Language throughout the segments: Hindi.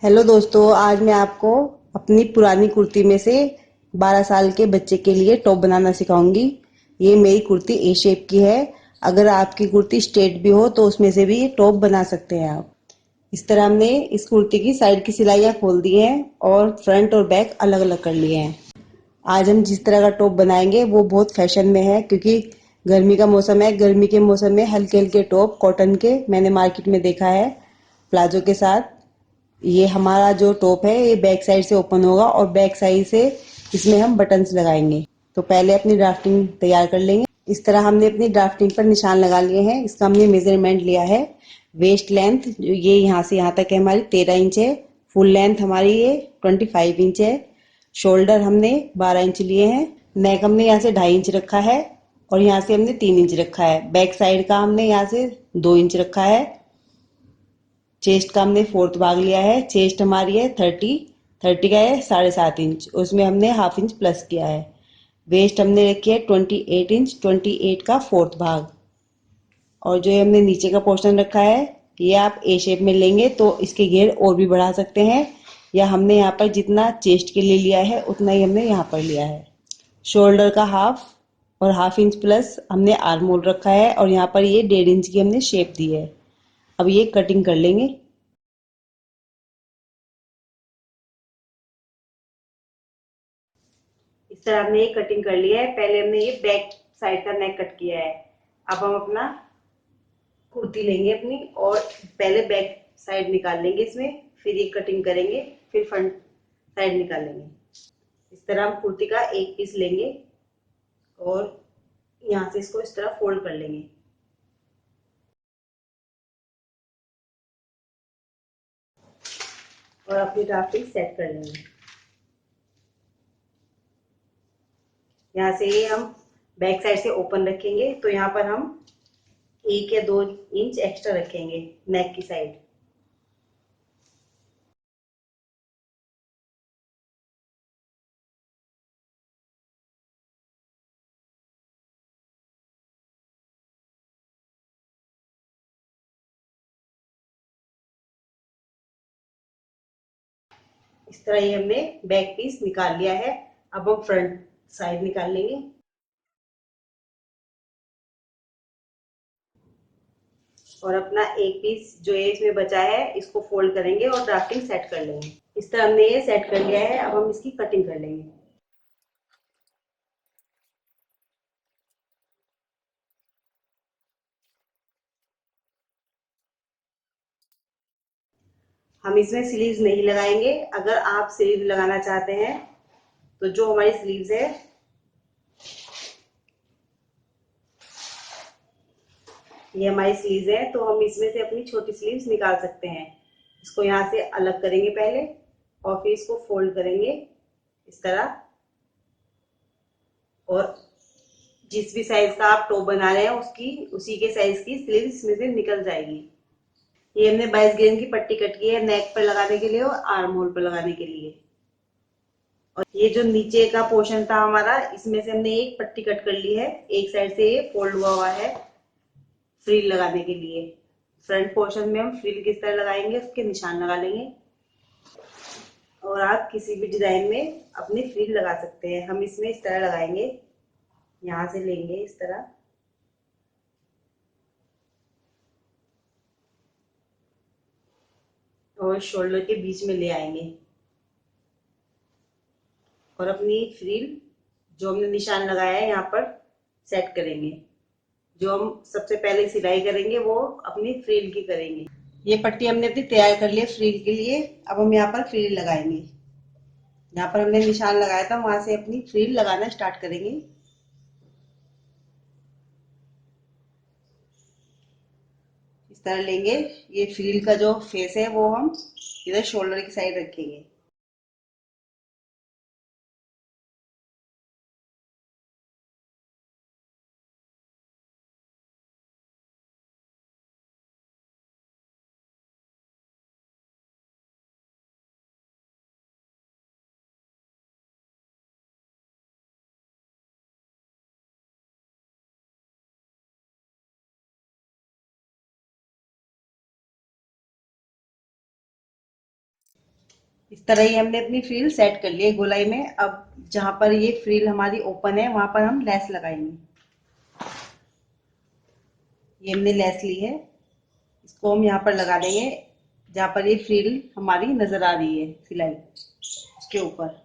हेलो दोस्तों, आज मैं आपको अपनी पुरानी कुर्ती में से 12 साल के बच्चे के लिए टॉप बनाना सिखाऊंगी। ये मेरी कुर्ती ए शेप की है। अगर आपकी कुर्ती स्ट्रेट भी हो तो उसमें से भी ये टॉप बना सकते हैं आप। इस तरह हमने इस कुर्ती की साइड की सिलाइयाँ खोल दी हैं और फ्रंट और बैक अलग अलग कर लिए हैं। आज हम जिस तरह का टॉप बनाएंगे वो बहुत फैशन में है, क्योंकि गर्मी का मौसम है। गर्मी के मौसम में हल्के हल्के टॉप कॉटन के मैंने मार्केट में देखा है प्लाजो के साथ। ये हमारा जो टॉप है ये बैक साइड से ओपन होगा और बैक साइड से इसमें हम बटन्स लगाएंगे। तो पहले अपनी ड्राफ्टिंग तैयार कर लेंगे। इस तरह हमने अपनी ड्राफ्टिंग पर निशान लगा लिए हैं। इसका हमने मेजरमेंट लिया है। वेस्ट लेंथ जो ये यहाँ से यहाँ तक है हमारी 13 इंच है। फुल लेंथ हमारी ये 25 इंच है। शोल्डर हमने 12 इंच लिए हैं। नेक हमने यहाँ से 2.5 इंच रखा है और यहाँ से हमने 3 इंच रखा है। बैक साइड का हमने यहाँ से 2 इंच रखा है। चेस्ट का हमने फोर्थ भाग लिया है। चेस्ट हमारी है 30 का है 7.5 इंच, उसमें हमने हाफ इंच प्लस किया है। वेस्ट हमने रखी है 28 इंच, 28 का फोर्थ भाग। और जो ये हमने नीचे का पोर्शन रखा है ये आप ए शेप में लेंगे तो इसके घेर और भी बढ़ा सकते हैं, या हमने यहाँ पर जितना चेस्ट के लिए लिया है उतना ही हमने यहाँ पर लिया है। शोल्डर का हाफ और हाफ इंच प्लस हमने आर्म होल रखा है और यहाँ पर ये 1.5 इंच की हमने शेप दी है। अब ये कटिंग कर लेंगे। इस तरह हमने ये कटिंग कर लिया है। पहले हमने ये बैक साइड का नेक कट किया है। अब हम अपना कुर्ती लेंगे अपनी और पहले बैक साइड निकाल लेंगे इसमें, फिर ये कटिंग करेंगे, फिर फ्रंट साइड निकालेंगे। इस तरह हम कुर्ती का एक पीस लेंगे और यहाँ से इसको इस तरह फोल्ड कर लेंगे और अपनी ड्राफ्टिंग सेट कर लेंगे। यहाँ से ये हम बैक साइड से ओपन रखेंगे तो यहाँ पर हम 1 या 2 इंच एक्स्ट्रा रखेंगे नेक की साइड। इस तरह ये हमने बैक पीस निकाल लिया है। अब हम फ्रंट साइड निकाल लेंगे और अपना एक पीस जो है इसमें बचा है इसको फोल्ड करेंगे और ड्राफ्टिंग सेट कर लेंगे। इस तरह हमने ये सेट कर लिया है। अब हम इसकी कटिंग कर लेंगे। हम इसमें स्लीव्स नहीं लगाएंगे। अगर आप स्लीव लगाना चाहते हैं तो जो हमारी स्लीव्स है ये हमारी स्लीव्स है तो हम इसमें से अपनी छोटी स्लीव्स निकाल सकते हैं। इसको यहाँ से अलग करेंगे पहले और फिर इसको फोल्ड करेंगे इस तरह, और जिस भी साइज का आप टॉप बना रहे हैं उसकी उसी के साइज की स्लीव इसमें से निकल जाएगी। ये हमने 22 गेंद की पट्टी कट की है नेक पर लगाने के लिए और आर्म होल पर लगाने के लिए। और ये जो नीचे का पोर्शन था हमारा इसमें से हमने एक पट्टी कट कर ली है। एक साइड से ये फोल्ड हुआ हुआ है फ्रिल लगाने के लिए। फ्रंट पोर्शन में हम फ्रिल किस तरह लगाएंगे उसके निशान लगा लेंगे और आप किसी भी डिजाइन में अपनी फ्रिल लगा सकते हैं। हम इसमें इस तरह लगाएंगे, यहाँ से लेंगे इस तरह और शोल्डर के बीच में ले आएंगे और अपनी फ्रिल जो हमने निशान लगाया है यहाँ पर सेट करेंगे। जो हम सबसे पहले सिलाई करेंगे वो अपनी फ्रिल की करेंगे। ये पट्टी हमने अपनी तैयार कर ली है फ्रिल के लिए। अब हम यहाँ पर फ्रिल लगाएंगे। यहाँ पर हमने निशान लगाया था वहां से अपनी फ्रिल लगाना स्टार्ट करेंगे। इस तरह लेंगे। ये फ्रिल का जो फेस है वो हम इधर शोल्डर की साइड रखेंगे। इस तरह ही हमने अपनी फ्रिल सेट कर ली है गोलाई में। अब जहां पर ये फ्रिल हमारी ओपन है वहां पर हम लेस लगाएंगे। ये हमने लेस ली है, इसको हम यहाँ पर लगा देंगे जहां पर ये फ्रिल हमारी नजर आ रही है सिलाई उसके ऊपर।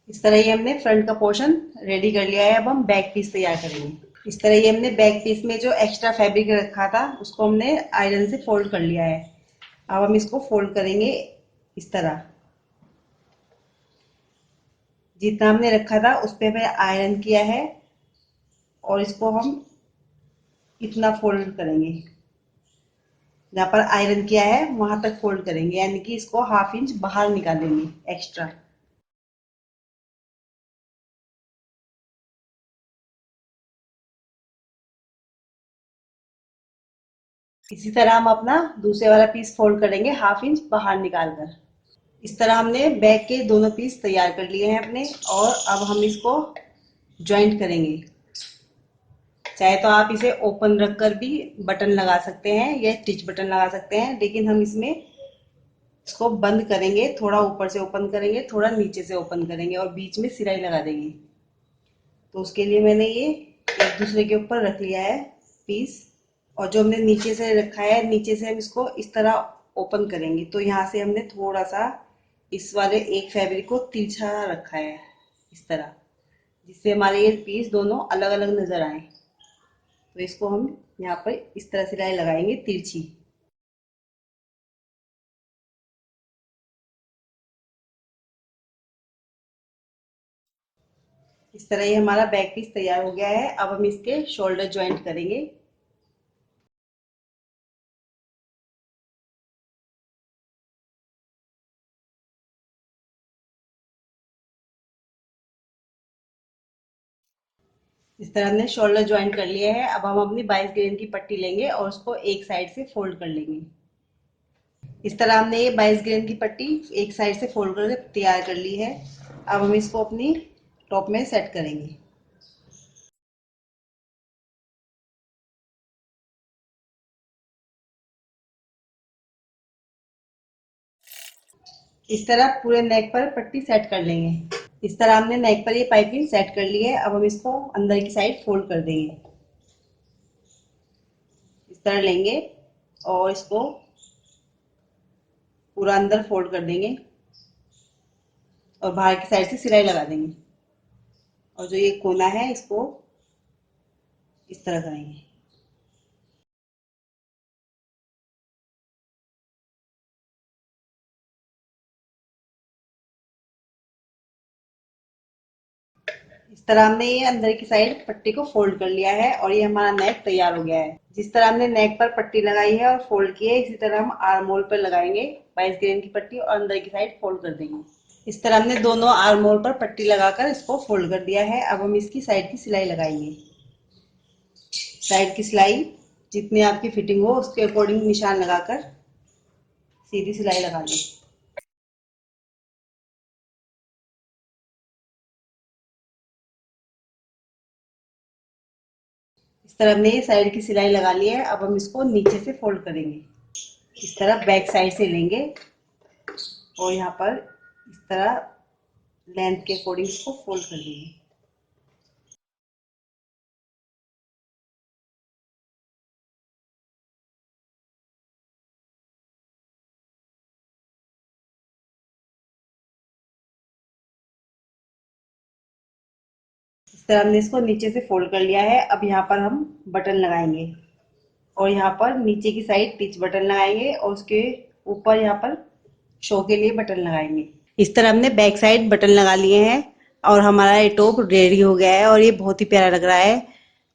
इस तरह ही हमने फ्रंट का पोर्शन रेडी कर लिया है। अब हम बैक पीस तैयार करेंगे। इस तरह ही हमने बैक पीस में जो एक्स्ट्रा फैब्रिक रखा था उसको हमने आयरन से फोल्ड कर लिया है। अब हम इसको फोल्ड करेंगे इस तरह। जितना हमने रखा था उस पे हमने आयरन किया है और इसको हम इतना फोल्ड करेंगे। जहाँ पर आयरन किया है वहां तक फोल्ड करेंगे, यानी कि इसको हाफ इंच बाहर निकालेंगे एक्स्ट्रा। इसी तरह हम अपना दूसरे वाला पीस फोल्ड करेंगे हाफ इंच बाहर निकाल कर। इस तरह हमने बैक के दोनों पीस तैयार कर लिए हैं अपने, और अब हम इसको ज्वाइंट करेंगे। चाहे तो आप इसे ओपन रखकर भी बटन लगा सकते हैं या स्टिच बटन लगा सकते हैं, लेकिन हम इसमें इसको बंद करेंगे। थोड़ा ऊपर से ओपन करेंगे, थोड़ा नीचे से ओपन करेंगे और बीच में सिलाई लगा देंगे। तो उसके लिए मैंने ये एक दूसरे के ऊपर रख लिया है पीस। और जो हमने नीचे से रखा है, नीचे से हम इसको इस तरह ओपन करेंगे। तो यहाँ से हमने थोड़ा सा इस वाले एक फैब्रिक को तिरछा रखा है इस तरह, जिससे हमारे ये पीस दोनों अलग अलग नजर आए। तो इसको हम यहाँ पर इस तरह सिलाई लगाएंगे तिरछी। इस तरह ही हमारा बैक पीस तैयार हो गया है। अब हम इसके शोल्डर ज्वाइंट करेंगे। इस तरह हमने शोल्डर ज्वाइंट कर लिया है। अब हम अपनी 22 ग्रेन की पट्टी लेंगे और उसको एक साइड से फोल्ड कर लेंगे। इस तरह हमने ये 22 ग्रेन की पट्टी एक साइड से फोल्ड करके तैयार कर ली है। अब हम इसको अपनी टॉप में सेट करेंगे। इस तरह पूरे नेक पर पट्टी सेट कर लेंगे। इस तरह हमने नेक पर ये पाइपिंग सेट कर ली है। अब हम इसको अंदर की साइड फोल्ड कर देंगे। इस तरह लेंगे और इसको पूरा अंदर फोल्ड कर देंगे और बाहर की साइड से सिलाई लगा देंगे। और जो ये कोना है इसको इस तरह करेंगे। इस तरह हमने ये अंदर की साइड पट्टी को फोल्ड कर लिया है और ये हमारा नेक तैयार हो गया है। जिस तरह हमने नेक पर पट्टी लगाई है और फोल्ड की है, इसी तरह हम आर्म होल पर लगाएंगे 22 ग्रेन की पट्टी और अंदर की साइड फोल्ड कर देंगे। इस तरह हमने दोनों आर्म होल पर पट्टी लगाकर इसको फोल्ड कर दिया है। अब हम इसकी साइड की सिलाई लगाएंगे। साइड की सिलाई जितनी आपकी फिटिंग हो उसके अकॉर्डिंग निशान लगाकर सीधी सिलाई लगा लें। इस तरह हमने ये साइड की सिलाई लगा ली है। अब हम इसको नीचे से फोल्ड करेंगे। इस तरह बैक साइड से लेंगे और यहाँ पर इस तरह लेंथ के अकॉर्डिंग इसको फोल्ड कर देंगे। इस तरह हमने इसको नीचे से फोल्ड कर लिया है। अब यहाँ पर हम बटन लगाएंगे और यहाँ पर नीचे की साइड टिच बटन लगाएंगे और उसके ऊपर यहाँ पर शो के लिए बटन लगाएंगे। इस तरह हमने बैक साइड बटन लगा लिए हैं और हमारा ये टॉप रेडी हो गया है और ये बहुत ही प्यारा लग रहा है।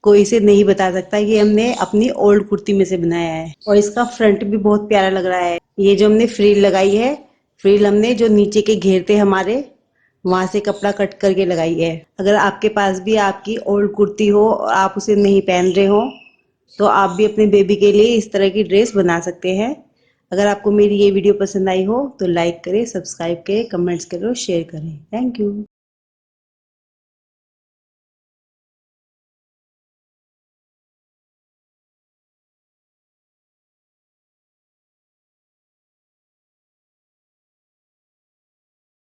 कोई इसे नहीं बता सकता ये हमने अपनी ओल्ड कुर्ती में से बनाया है। और इसका फ्रंट भी बहुत प्यारा लग रहा है। ये जो हमने फ्रिल लगाई है, फ्रिल हमने जो नीचे के घेर थे हमारे वहां से कपड़ा कट करके लगाई है। अगर आपके पास भी आपकी ओल्ड कुर्ती हो और आप उसे नहीं पहन रहे हो तो आप भी अपने बेबी के लिए इस तरह की ड्रेस बना सकते हैं। अगर आपको मेरी ये वीडियो पसंद आई हो तो लाइक करें, सब्सक्राइब करें, कमेंट्स करें और शेयर करें। Thank you.